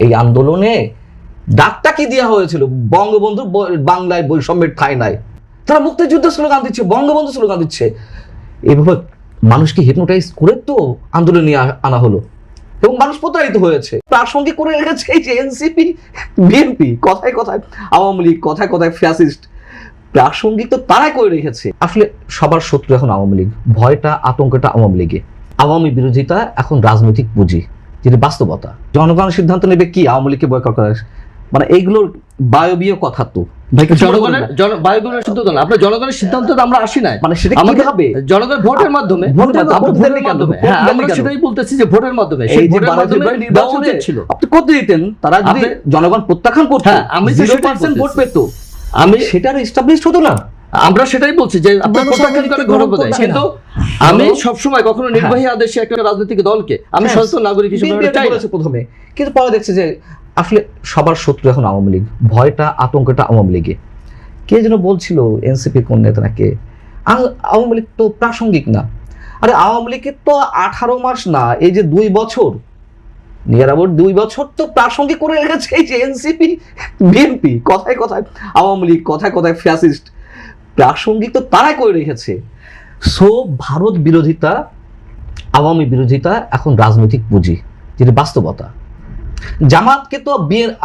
এই আন্দোলনে ডাকটা কি দেওয়া হয়েছিল? বঙ্গবন্ধু বাংলায় বৈষম্যের ঠাঁই নাই। তারা মুক্তিযুদ্ধ স্লোগান দিচ্ছে, বঙ্গবন্ধু স্লোগান দিচ্ছে। এইভাবে মানুষকে হিপনোটাইজ করে তো আন্দোলন নিয়ে আনা হলো এবং মানুষ প্রতারিত হয়েছে। প্রাসঙ্গিক করে রেখেছে এই যে এনসিপি, বিএনপি, কথায় কথায় আওয়ামী লীগ, কথায় কথায় ফ্যাসিস্ট। প্রাসঙ্গিক তো তারাই করে রেখেছে। আসলে সবার শত্রু এখন আওয়ামী লীগ। ভয়টা, আতঙ্কটা আওয়ামী লীগে। আওয়ামী বিরোধিতা এখন রাজনৈতিক পুঁজি, যেটি বাস্তবতা। জনগণ সিদ্ধান্ত নেবে কি আওয়ামী লীগকে বয়কট করা, মানে এইগুলোর বায়বীয় কথা তো জনগণের সিদ্ধান্ত না, আপনার জনগণের সিদ্ধান্ত আমরা আসি নাই, মানে সেটা কিভাবে জনগণ ভোটের মাধ্যমে, আমরা সেটাই বলতেছি যে ভোটের মাধ্যমে, সেই ভোটের মাধ্যমে নির্বাচন ছিল। আপনি কত দিতেন? তারা যদি জনগণ প্রত্যাখ্যান করতো, আমি 0% ভোট পেত, আমি সেটার এস্টাবলিশ হতো না। আমরা সেটাই বলছি যে আপনারা প্রত্যাখ্যান করে ঘটবে না, কিন্তু আমি সবসময় কখনো নির্বাহী আদেশে একটা রাজনৈতিক দলকে আমি সচেতন নাগরিক হিসেবে চাই প্রথমে, কিন্তু পরে দেখছে যে আসলে সবার শত্রু এখন আওয়ামী লীগ। ভয়টা, আতঙ্কটা আওয়ামী লীগে। কে যেন বলছিল, এনসিপি কোন নেতা নাকি, আওয়ামী লীগ তো প্রাসঙ্গিক না। আরে আওয়ামী লীগের তো 18 মাস না, এই যে 2 বছর, নিয়ার অ্যাবাউট 2 বছর তো প্রাসঙ্গিক করে রেখেছে এই যে এনসিপি, বিএনপি, কথায় কথায় আওয়ামী লীগ, কথায় কথায় ফ্যাসিস্ট। প্রাসঙ্গিক তো তারাই করে রেখেছে। সো ভারত বিরোধিতা, আওয়ামী বিরোধিতা এখন রাজনৈতিক পুঁজি, যেটি বাস্তবতা। জামাতকে তো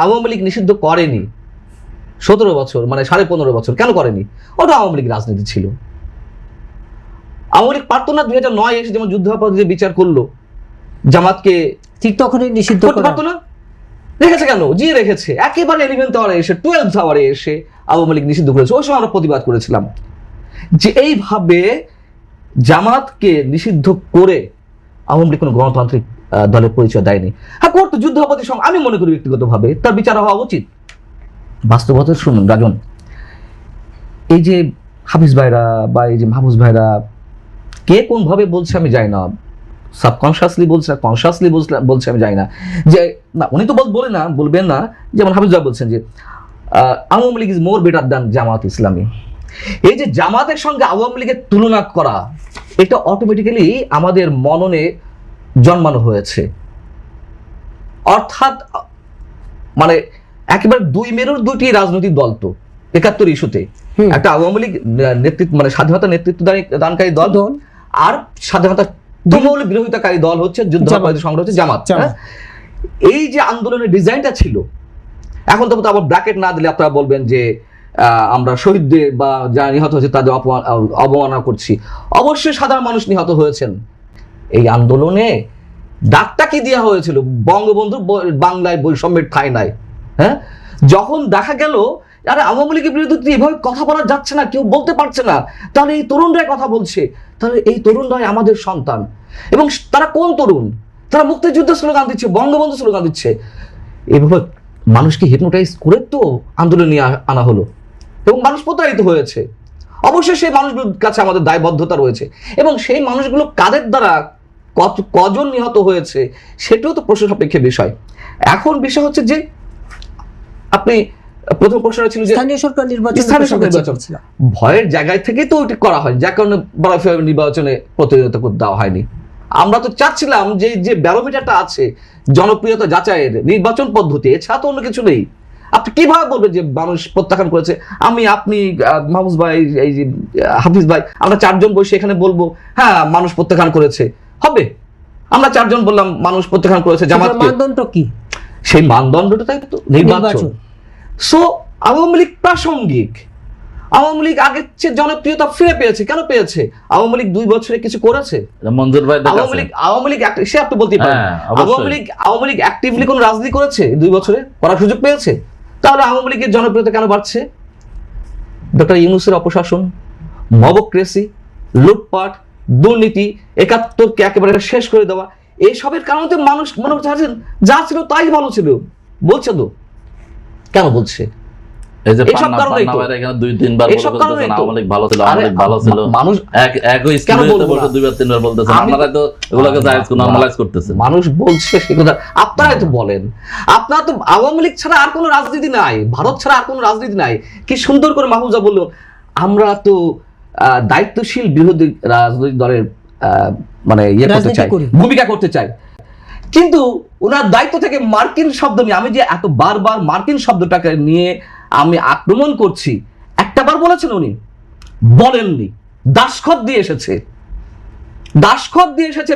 আওয়ামী লীগ নিষিদ্ধ করেনি 17 বছর, মানে 15.5 বছর। কেন করেনি? ওটা আওয়ামী লীগ রাজনীতি ছিল। আওয়ামী লীগ পারতো না 2009 এসে যেমন যুদ্ধাপরাধীদের বিচার করলো, জামাতকে ঠিক তখনই নিষিদ্ধ করতে পারতো না? রেখেছে কেন? জিয়ে রেখেছে। একেবারে 11th আওয়ারে এসে, 12th আওয়ারে এসে আওয়ামী লীগ নিষিদ্ধ করেছে। ওই সময় আমরা প্রতিবাদ করেছিলাম যে এইভাবে জামাতকে নিষিদ্ধ করে আওয়ামী লীগ কোনো গণতান্ত্রিক দলের পরিচয় দেয়নি। হ্যাঁ, করতো যুদ্ধাপরাধীর সঙ্গে, আমি মনে করি ব্যক্তিগতভাবে তার বিচার হওয়া উচিত। বাস্তবতা শুনুন রাজন, এই যে হাফিজ ভাইরা বা এই যে মাহফুজ ভাইরা কে কোন ভাবে বলছে আমি জানি না, সাবকনশিয়াসলি বলছে, কনশিয়াসলি বলছে আমি জানি না, যে না উনি তো বলবেন না, যেমন হাফিজ ভাই বলছেন যে Awami League is more better than Jamaat Islami. এই যে জামাতের সঙ্গে আওয়ামী লীগের তুলনা করা, এটা অটোমেটিক্যালি আমাদের মননে জন্মানো হয়েছে। অর্থাৎ মানে একেবারে 2 মেরুর 2টি রাজনৈতিক দল তো 71 ইস্যুতে। একটা আওয়ামী লীগ নেতৃত্ব, মানে স্বাধীনতা নেতৃত্ব দানকারী দল, আর স্বাধীনতা বিরোধিতাকারী দল হচ্ছে যুদ্ধাপরাধী সংগ্রহ হচ্ছে জামাত। এই যে আন্দোলনের ডিজাইনটা ছিল, এখন তো আবার ব্র্যাকেট না দিলে আপনারা বলবেন যে আমরা শহীদদের বা যারা নিহত হয়েছে তাদের অবমাননা করছি। অবশ্যই সাধারণ মানুষ নিহত হয়েছেন। এই আন্দোলনে ডাকটা কি দেওয়া হয়েছিল? বঙ্গবন্ধু বাংলায় বৈষম্যের ঠাঁই নাই। হ্যাঁ, যখন দেখা গেল আরে আওয়ামী লীগের বিরুদ্ধে এভাবে কথা বলা যাচ্ছে না, কেউ বলতে পারছে না, তাহলে এই তরুণরাই কথা বলছে, তাহলে এই তরুণরাই আমাদের সন্তান। এবং তারা কোন তরুণ? তারা মুক্তিযুদ্ধ স্লোগান দিচ্ছে, বঙ্গবন্ধু স্লোগান দিচ্ছে। এইভাবে মানুষকে হিপনোটাইজ করে তো আন্দোলন নিয়ে আনা হলো এবং মানুষ প্রতারিত হয়েছে। অবশ্যই সেই মানুষগুলোর কাছে আমাদের দায়বদ্ধতা রয়েছে, এবং সেই মানুষগুলো কাদের দ্বারা কজন নিহত হয়েছে সেটাও তো প্রশ্ন সাপেক্ষ বিষয়। এখন বিষয় হচ্ছে যে আপনি প্রথম প্রশ্নটা ছিল যে স্থানীয় সরকার নির্বাচন, ভয়ের জায়গায় থেকেই তো ওইটা করা হয়, যার কারণে বড় নির্বাচনে প্রতিযোগিতা করতে দেওয়া হয়নি। আমরা তো চাচ্ছিলাম যে যে ব্যারোমিটারটা আছে জনপ্রিয়তা যাচাইয়ের, নির্বাচন পদ্ধতি, এছাড়া তো অন্য কিছু নেই। আপনি কিভাবে বলবেন যে মানুষ প্রত্যাখ্যান করেছে? আপনি মাহফুজ ভাই, এই যে হাফিজ ভাই, আমরা 4 জন বসে এখানে বলবো হ্যাঁ মানুষ প্রত্যাখ্যান করেছে, হবে? আমরা 4 জন বললাম মানুষ প্রত্যাখ্যান করেছে, জামাত মানদণ্ড কি? সেই মানদণ্ডটাই তো নির্বাচন। সো আওয়ামী লীগ প্রাসঙ্গিক। আওয়ামী লীগ আগের চেয়ে জনপ্রিয়তা ফিরে পেয়েছে। কেন পেয়েছে? আওয়ামী লীগ 2 বছরে কিছু করেছে? মঞ্জুর ভাই, আওয়ামী লীগ সে আপনি বলতে পারেন, আওয়ামী লীগ অ্যাক্টিভলি কোন রাজনীতি করেছে 2 বছরে? করার সুযোগ পেয়েছে? তাহলে আওয়ামী লীগের জনপ্রিয়তা কেন বাড়ছে? ডক্টর ইউনূসের অপশাসন, মবক্রেসি, লুটপাট, দুর্নীতি, 71কে একেবারে শেষ করে দেওয়া, এইসবের কারণে তো মানুষ মনে হচ্ছে যা ছিল তাই ভালো ছিল বলছে। তো কেন বলছে? মানুষ বলছে সে কথা, আপনারাই তো বলেন। আপনারা তো আওয়ামী লীগ ছাড়া আর কোনো রাজনীতি নাই, ভারত ছাড়া আর কোনো রাজনীতি নাই। কি সুন্দর করে মাহফুজা বলল, আমরা তো দায়িত্বশীল বিরোধী রাজনৈতিক দলের মানে ইয়ে করতে চাই, ভূমিকা করতে চাই। কিন্তু ওনার দায়িত্ব থেকে মার্কিন শব্দ নিয়ে, আমি যে এত বারবার মার্কিন শব্দটাকে নিয়ে আমি আক্রমণ করছি, একটাবার বলেছেন উনি? বলেননি। দাসখত দিয়ে এসেছে, দাসখত দিয়ে এসেছে।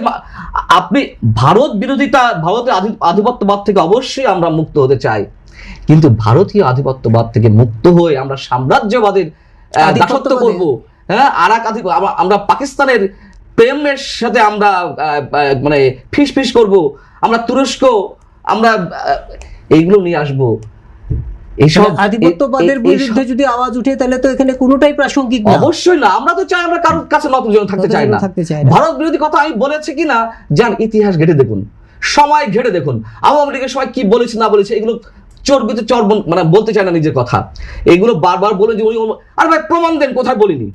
আপনি ভারত বিরোধিতা, ভারতের আধিপত্যবাদ থেকে অবশ্যই আমরা মুক্ত হতে চাই, কিন্তু ভারতীয় আধিপত্যবাদ থেকে মুক্ত হয়ে আমরা সাম্রাজ্যবাদের দাসত্ব করব, হ্যাঁ, আর এক আমরা পাকিস্তানের প্রেমের সাথে আমরা মানে ফিস ফিস করব, আমরা তুরস্ক, আমরা এইগুলো নিয়ে আসবো। এইসব আধিপত্যবাদের বিরুদ্ধে যদি আওয়াজ উঠে তাহলে তো এখানে কোনোটাই প্রাসঙ্গিক না। অবশ্যই না। আমরা তো চাই, আমরা কারোর কাছে নতজন থাকতে চাই না। ভারত বিরোধী কথা আমি বলেছি কিনা যান ইতিহাস ঘেটে দেখুন, সময় ঘেটে দেখুন, আওয়ামী লীগের সময় কি বলেছে না বলেছে, এগুলো চর্বিত চর মানে বলতে চায় না নিজের কথা, এগুলো বারবার বলে যে উনি, আর ভাই প্রমাণ দেন কোথায় বলিনি।